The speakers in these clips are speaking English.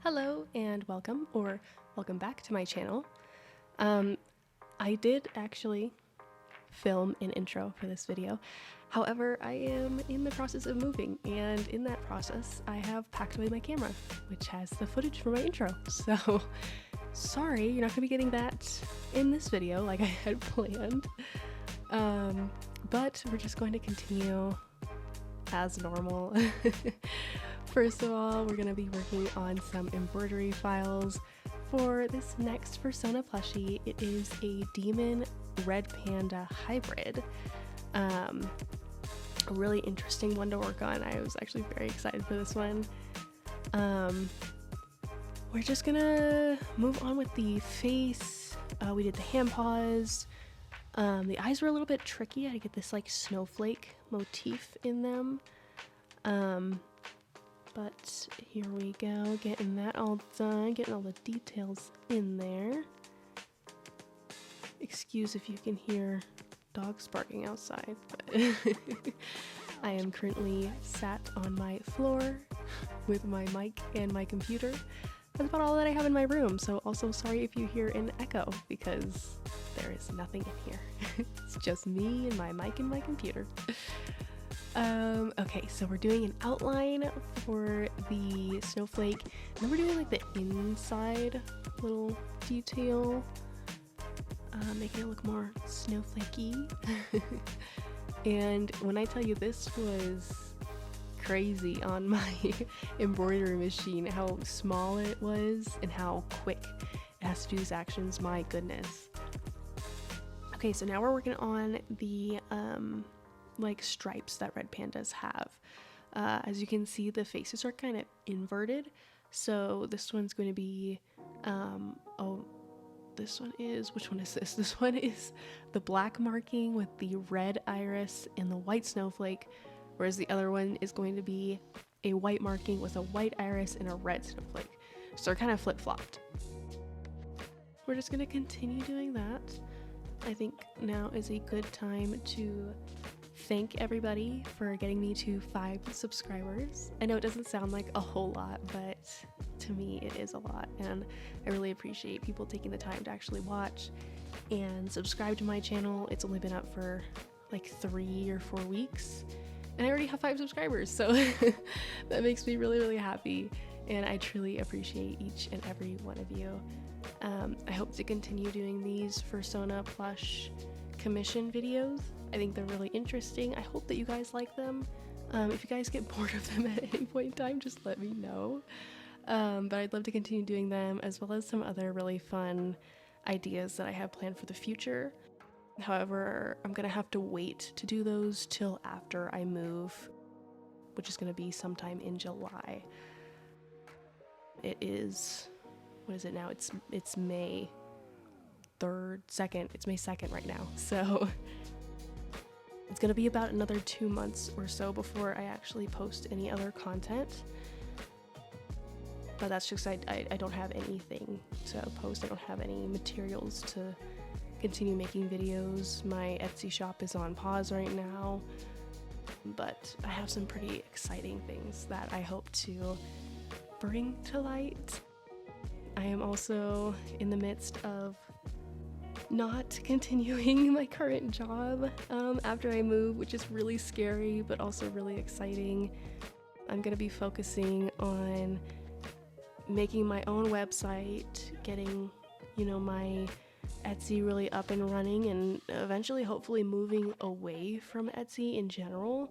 Hello and welcome back to my channel. I did actually film an intro for this video. However, I am in the process of moving, and in that process I have packed away my camera, which has the footage for my intro. So sorry, you're not gonna be getting that in this video like I had planned. But we're just going to continue as normal. First of all, we're going to be working on some embroidery files for this next Fursona plushie. It is a demon red panda hybrid. A really interesting one to work on. I was actually very excited for this one. We're just gonna move on with the face. We did the hand paws. The eyes were a little bit tricky. I had to get this like snowflake motif in them. But here we go, getting that all done, getting all the details in there. Excuse if you can hear dogs barking outside, but I am currently sat on my floor with my mic and my computer. That's about all that I have in my room, so also sorry if you hear an echo because there is nothing in here. It's just me and my mic and my computer. Okay, so we're doing an outline for the snowflake, and then we're doing like the inside little detail, making it look more snowflakey. And when I tell you this was crazy on my embroidery machine, how small it was and how quick it has to do these actions, my goodness. Okay, so now we're working on the like stripes that red pandas have. As you can see, the faces are kind of inverted, so this one's going to be this one is, which one is this? This one is the black marking with the red iris and the white snowflake, whereas the other one is going to be a white marking with a white iris and a red snowflake. So they're kind of flip-flopped. We're just going to continue doing that. I think now is a good time to thank everybody for getting me to 5 subscribers. I know it doesn't sound like a whole lot, but to me it is a lot, and I really appreciate people taking the time to actually watch and subscribe to my channel. It's only been up for like 3 or 4 weeks, and I already have 5 subscribers, so that makes me really, really happy, and I truly appreciate each and every one of you. I hope to continue doing these Fursona plush commission videos. I think they're really interesting. I hope that you guys like them. If you guys get bored of them at any point in time, just let me know. But I'd love to continue doing them, as well as some other really fun ideas that I have planned for the future. However, I'm gonna have to wait to do those till after I move, which is gonna be sometime in July. It is, what is it now? It's May 3rd, 2nd. It's May 2nd right now. So it's gonna be about another 2 months or so before I actually post any other content. But that's just I don't have anything to post. I don't have any materials to continue making videos. My Etsy shop is on pause right now, but I have some pretty exciting things that I hope to bring to light. I am also in the midst of not continuing my current job after I move, which is really scary but also really exciting. I'm gonna be focusing on making my own website, getting, you know, my Etsy really up and running, and eventually hopefully moving away from Etsy in general.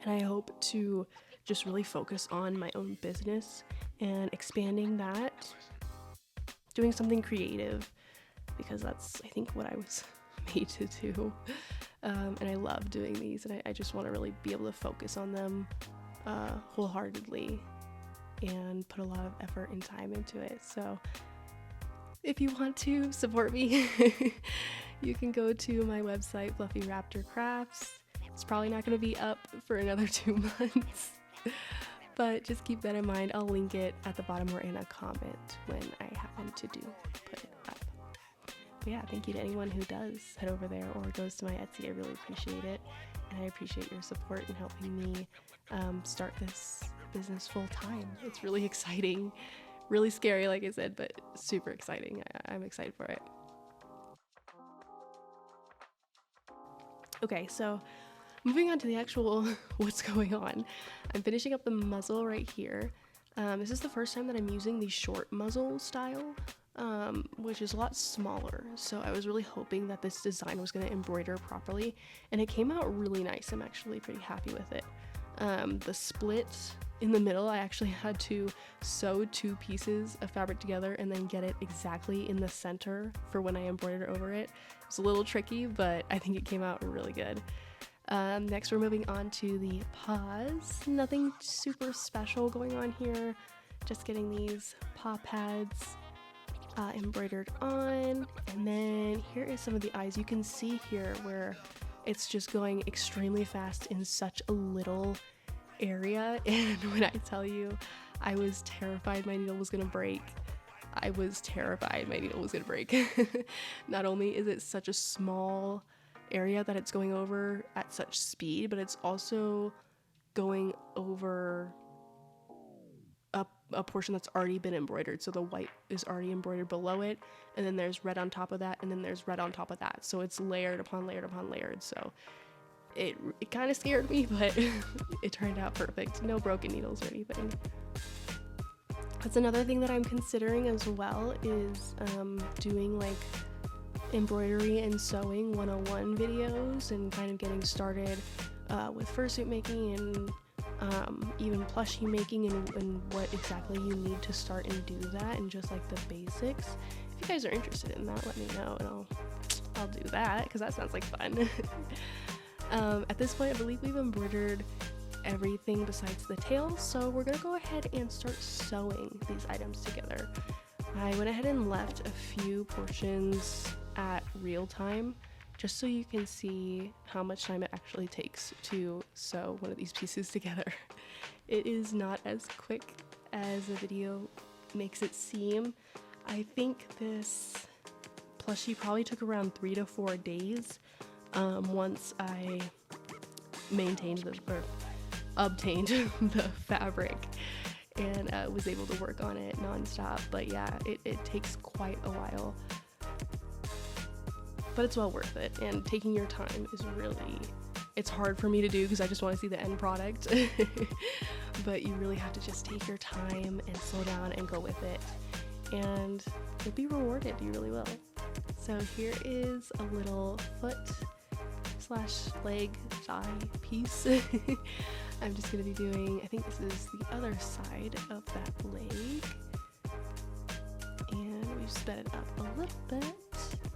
And I hope to just really focus on my own business and expanding that, doing something creative, because that's, I think, what I was made to do. And I love doing these, and I just want to really be able to focus on them wholeheartedly and put a lot of effort and time into it. So if you want to support me, you can go to my website, Fluffy Raptor Crafts. It's probably not going to be up for another 2 months, but just keep that in mind. I'll link it at the bottom or in a comment when I happen to put it up. But yeah, thank you to anyone who does head over there or goes to my Etsy. I really appreciate it, and I appreciate your support in helping me start this business full time. It's really exciting, really scary, like I said, but super exciting. I'm excited for it. Okay, so moving on to the actual what's going on. I'm finishing up the muzzle right here. This is the first time that I'm using the short muzzle style, which is a lot smaller. So I was really hoping that this design was going to embroider properly, and it came out really nice. I'm actually pretty happy with it. The split in the middle, I actually had to sew 2 pieces of fabric together and then get it exactly in the center for when I embroidered over it. It's a little tricky, but I think it came out really good. Next we're moving on to the paws. Nothing super special going on here, just getting these paw pads embroidered on, and then here is some of the eyes. You can see here where it's just going extremely fast in such a little area, and when I tell you I was terrified my needle was gonna break, I was terrified my needle was gonna break. Not only is it such a small area that it's going over at such speed, but it's also going over a portion that's already been embroidered. So the white is already embroidered below it, and then there's red on top of that, and then there's red on top of that. So it's layered upon layered upon layered. So it kind of scared me, but it turned out perfect. No broken needles or anything. That's another thing that I'm considering as well, is doing like embroidery and sewing 101 videos and kind of getting started with fursuit making and even plushie making and what exactly you need to start and do that, and just like the basics. If you guys are interested in that, let me know and I'll do that, because that sounds like fun. At this point I believe we've embroidered everything besides the tail, so we're gonna go ahead and start sewing these items together. I went ahead and left a few portions at real time just so you can see how much time it actually takes to sew one of these pieces together. It is not as quick as the video makes it seem. I think this plushie probably took around 3 to 4 days once I obtained the fabric and was able to work on it nonstop. But yeah, it takes quite a while, but it's well worth it, and taking your time is really, it's hard for me to do because I just want to see the end product. But you really have to just take your time and slow down and go with it, and you'll be rewarded. You really will. So here is a little foot / leg thigh piece. I'm just going to be doing, I think this is the other side of that leg, and we've sped it up a little bit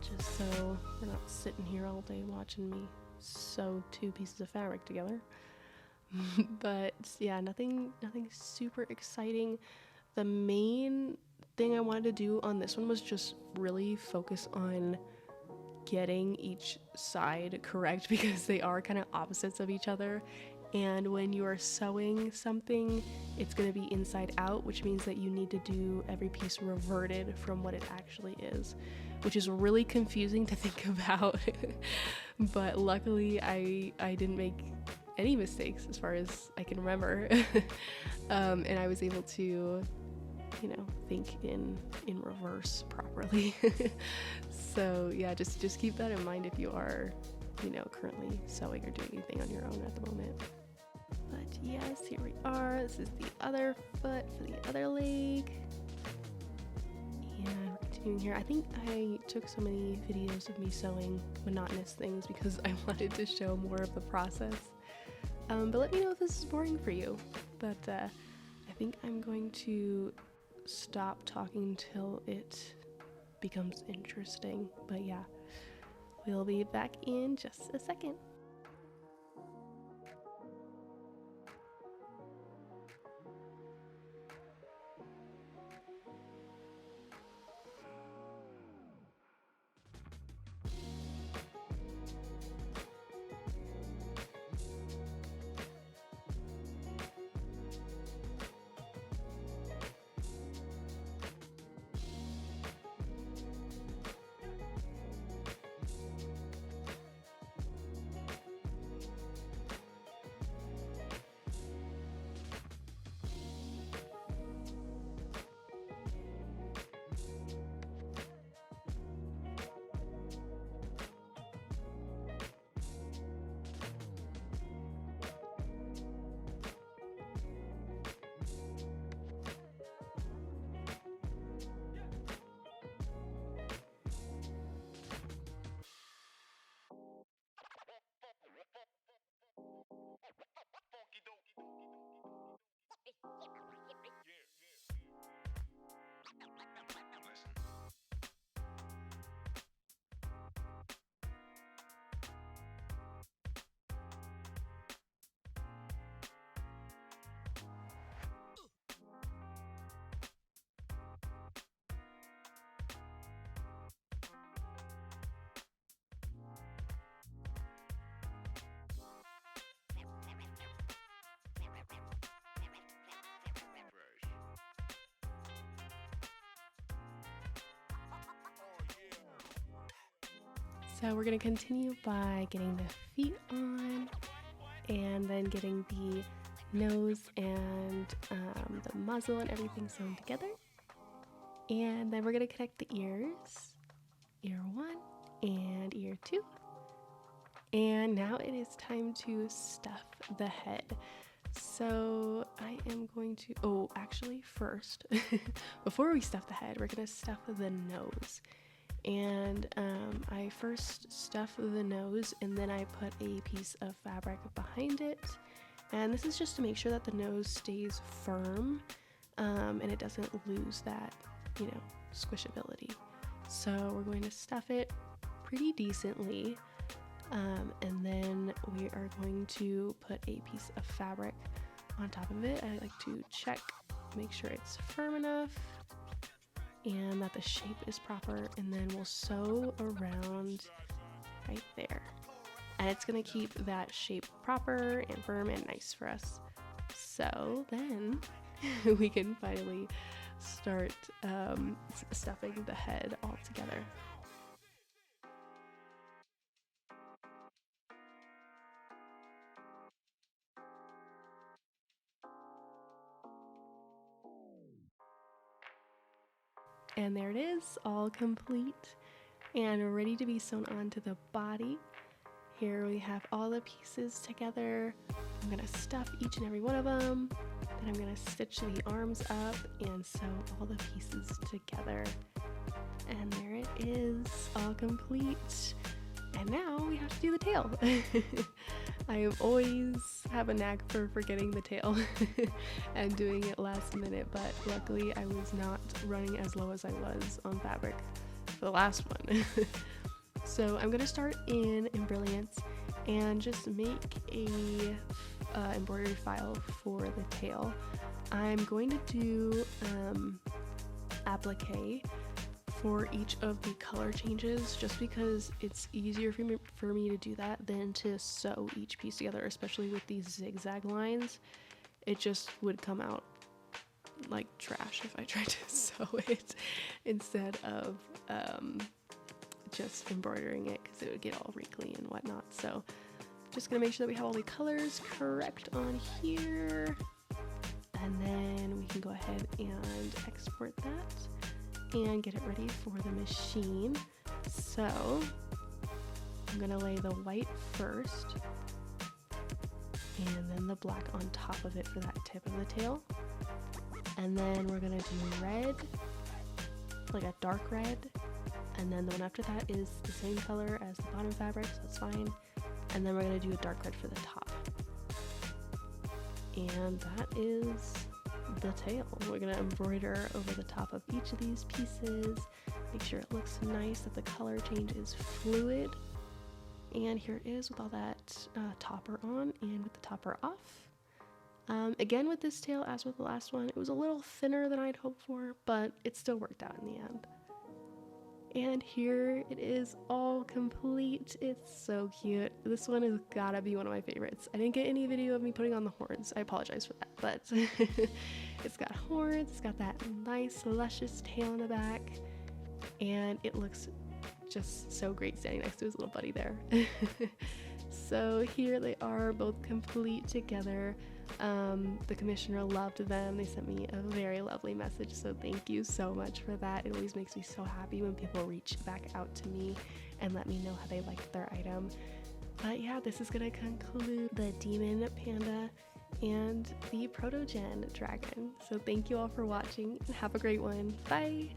just so we're not sitting here all day watching me sew 2 pieces of fabric together. But yeah, nothing super exciting. The main thing I wanted to do on this one was just really focus on getting each side correct, because they are kind of opposites of each other, and when you are sewing something it's going to be inside out, which means that you need to do every piece reverted from what it actually is, which is really confusing to think about. But luckily I didn't make any mistakes as far as I can remember. And I was able to, you know, think in reverse properly. So yeah, just keep that in mind if you are, you know, currently sewing or doing anything on your own at the moment. But yes, here we are. This is the other foot for the other leg. And we're continuing here. I think I took so many videos of me sewing monotonous things because I wanted to show more of the process. But let me know if this is boring for you. But I think I'm going to stop talking till it becomes interesting. But yeah, we'll be back in just a second. So we're gonna continue by getting the feet on and then getting the nose and the muzzle and everything sewn together. And then we're gonna connect the ears, ear 1 and ear 2. And now it is time to stuff the head. So I am going to, oh, actually first, before we stuff the head, we're gonna stuff the nose. And I first stuff the nose and then I put a piece of fabric behind it. And this is just to make sure that the nose stays firm and it doesn't lose that, you know, squishability. So we're going to stuff it pretty decently. And then we are going to put a piece of fabric on top of it. I like to check, make sure it's firm enough and that the shape is proper, and then we'll sew around right there. And it's gonna keep that shape proper and firm and nice for us. So then we can finally start stuffing the head all together. And there it is, all complete and ready to be sewn onto the body. Here we have all the pieces together. I'm gonna stuff each and every one of them. Then I'm gonna stitch the arms up and sew all the pieces together. And there it is, all complete. And now we have to do the tail. I always have a knack for forgetting the tail and doing it last minute, but luckily I was not running as low as I was on fabric for the last one. So I'm gonna start in Brilliance and just make a embroidery file for the tail. I'm going to do applique for each of the color changes, just because it's easier for me to do that than to sew each piece together, especially with these zigzag lines. It just would come out like trash if I tried to sew it instead of just embroidering it, because it would get all wrinkly and whatnot. So just gonna make sure that we have all the colors correct on here, and then we can go ahead and export that and get it ready for the machine. So I'm gonna lay the white first and then the black on top of it for that tip of the tail, and then we're gonna do red, like a dark red, and then the one after that is the same color as the bottom fabric, so that's fine. And then we're gonna do a dark red for the top. And that is the tail. We're gonna embroider over the top of each of these pieces, make sure it looks nice, that the color change is fluid. And here it is with all that topper on and with the topper off. Again, with this tail, as with the last one, it was a little thinner than I'd hoped for, but it still worked out in the end. And here it is, all complete. It's so cute. This one has gotta be one of my favorites. I didn't get any video of me putting on the horns. I apologize for that, but it's got horns, it's got that nice luscious tail in the back, and it looks just so great standing next to his little buddy there. So here they are, both complete together. The commissioner loved them. They sent me a very lovely message, so thank you so much for that. It always makes me so happy when people reach back out to me and let me know how they liked their item. But yeah, this is gonna conclude the Demon Panda and the Protogen Dragon. So thank you all for watching and have a great one. Bye!